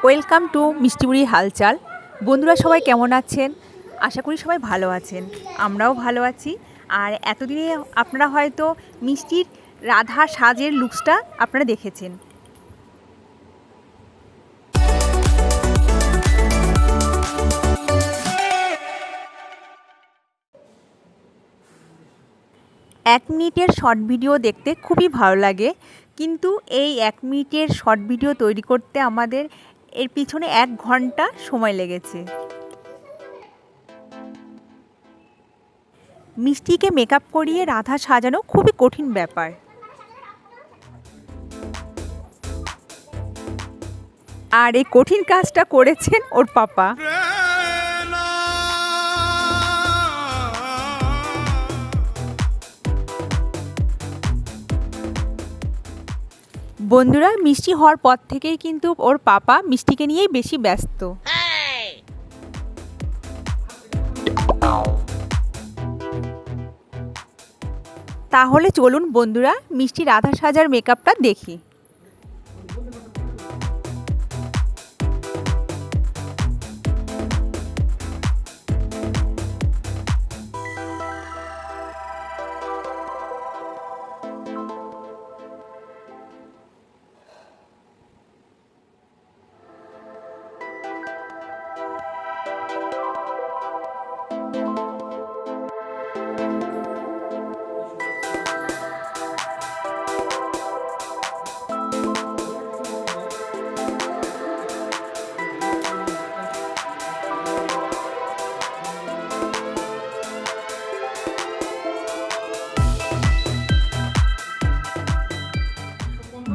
Welcome to মিষ্টিমুড়ি হালচাল। বন্ধুরা সবাই কেমন আছেন? আশা করি সবাই ভালো আছেন, আমরাও ভালো আছি। আর এতদিনে আপনারা হয়তো মিষ্টির রাধা সাজের লুকসটা আপনারা দেখেছেন। এক মিনিটের শর্ট ভিডিও দেখতে খুবই ভালো লাগে, কিন্তু এই 1 মিনিটের শর্ট ভিডিও তৈরি করতে আমাদের এর পিছনে 1 ঘন্টা সময় লেগেছে। মিষ্টিকে মেকআপ করিয়ে রাধা সাজানো খুবই কঠিন ব্যাপার। আর এই কঠিন কাজটা করেছেন ওর পাপা। বন্ধুরা, মিষ্টি হওয়ার পর থেকেই কিন্তু ওর পাপা মিষ্টিকে নিয়েই বেশি ব্যস্ত। তাহলে চলুন বন্ধুরা, মিষ্টি রাধা সাজার মেকআপটা দেখি।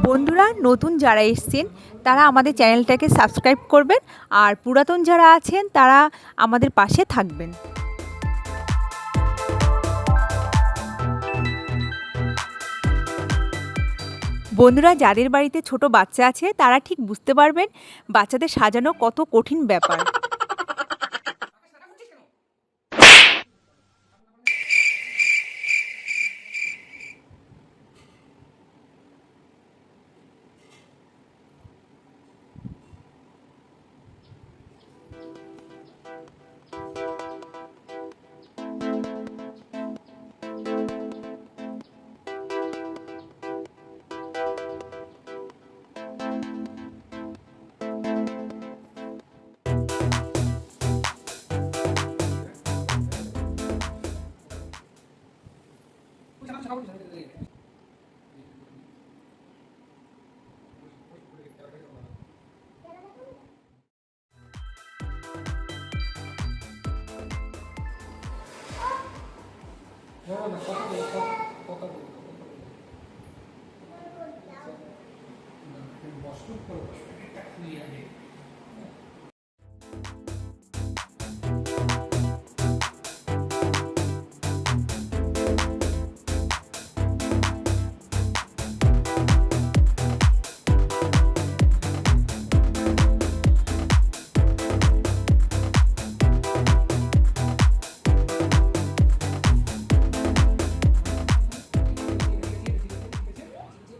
বন্ধুরা, নতুন যারা এসেছেন তারা আমাদের চ্যানেলটাকে সাবস্ক্রাইব করবেন, আর পুরাতন যারা আছেন তারা আমাদের পাশে থাকবেন। বন্ধুরা, যাদের বাড়িতে ছোট বাচ্চা আছে তারা ঠিক বুঝতে পারবেন বাচ্চাদের সাজানো কত কঠিন ব্যাপার।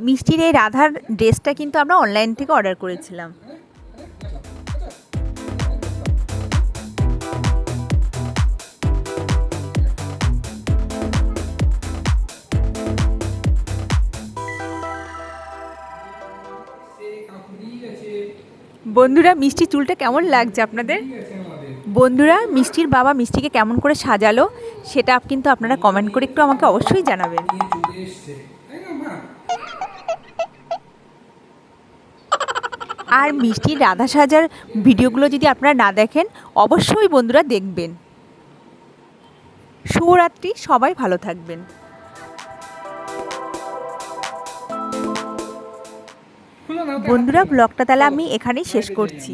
মিষ্টির এই রাধার ড্রেসটা কিন্তু আমরা অনলাইন থেকে অর্ডার করেছিলাম। বন্ধুরা, মিষ্টির চুলটা কেমন লাগছে আপনাদের? বন্ধুরা, মিষ্টির বাবা মিষ্টিকে কেমন করে সাজালো সেটা কিন্তু আপনারা কমেন্ট করে একটু আমাকে অবশ্যই জানাবেন। আর মিষ্টির রাধা সাজার ভিডিওগুলো যদি আপনারা না দেখেন, অবশ্যই বন্ধুরা দেখবেন। শুভরাত্রি, সবাই ভালো থাকবেন। বন্ধুরা, ব্লগটা তাহলে আমি এখানেই শেষ করছি।